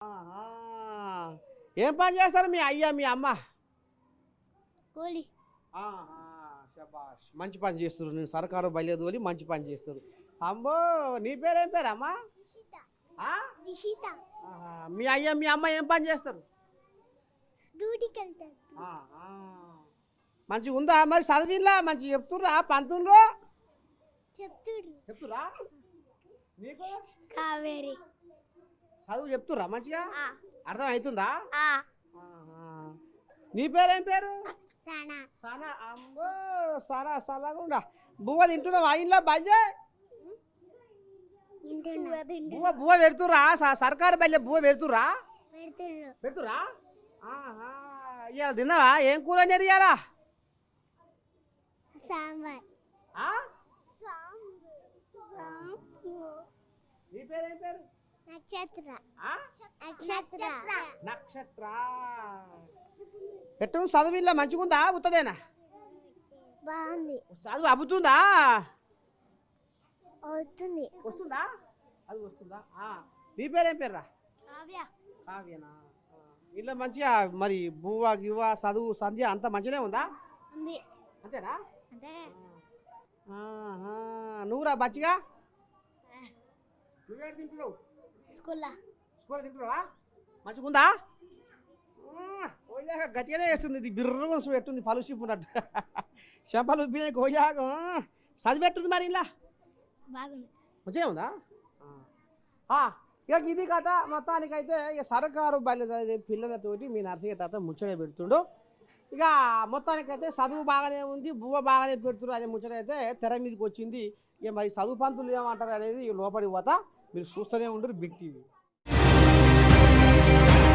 ఆహా! ఏం పని చేస్తారు మీ అయ్య, మీ అమ్మ? కూలి. ఆహా! శభాష్! మంచి పని చేస్తుర్రు. నేను సర్కారు బయలు తోలి మంచి పని చేస్తుర్రు. అమ్మో! నీ పేరేం పేరమ్మా? నిషిత. ఆ? నిషిత. ఆహా! మీ అయ్య, మీ అమ్మ ఏం పని చేస్తారు? డ్యూటీకి వెళ్తారు. ఆహా! మంచిగుందా మరి చదివిన్లా? మంచిగా చెప్తుర్రా పంతులు? చెప్తుడు. చెప్తుర్రా? నీకు కావేరి. చదువు చెప్తుర్రా మంచిగా? ఆ. అర్థం అవుతుందా? ఆ. ఆహా! నీ పేరేం పేరు? సనా. సనా. అమ్మో! సనా సలగుండా. బువ్వ తింటున్నావా ఇంట్లో బజ్జే? బువ్వ పెడుతుర్రా? సర్కారు బయలు బువ్వ పెడుతుర్రా? పెడుతుర్రు. పెడుతుర్రా? ఆహా! ఇవాళ తిన్నావా? ఏం కూర వండారు ఇవాళ? సాంబార్. ఆ? సాంబార్. నీ పేరేం పేరు? నక్షత్ర. ఆ? నక్షత్ర. నక్షత్ర. ఎట్టు చదువు మంచిగుందా ఉత్తదేనా? బాగుంది. చదువు అబ్బుతుందా? అవుతుంది. వస్తుందా? అది వస్తుందా? నీ పేరేం పేర్రా? కావ్య. కావ్యనా? ఇల్లు మంచిగా మరి బువ్వ గివ్వ చదువు సంధ్య అంత మంచిగానే ఉందా? ఉంది. అంతేనా? అంతే. ఆహా! నువ్వురా బచ్చిగా? నువ్వేడు తింటున్నావు? స్కూల్లో. స్కూల్ తింటున్నావా? మంచిగుందా? కోయిలాగా గట్టిగానే వేస్తుంది. ఇది బిర్రగా ఎట్టుంది పలుసిప్పున్నట్టు. చెంపలు ఉబ్బినాయి కోయిలాగా. చదివెట్టుంది మరి ఇలా? బాగుంది. మంచిగా ఉందా? ఇక ఇది కథ మొత్తానికైతే ఇక సర్కారు బయలు చదివే పిల్లలతోటి మీ నర్సయ్య తాత ముచ్చట పెడుతుండు. ఇక మొత్తానికైతే చదువు బాగానే ఉంది, బువ్వ బాగానే పెడుతున్నారు అనే ముచ్చట అయితే తెర మీదకి వచ్చింది. ఇక మరి చదువు పంతులు ఏమంటారు అనేది లోపలికి పోతా మీరు చూస్తూనే ఉండరు బిగ్ టీవీ.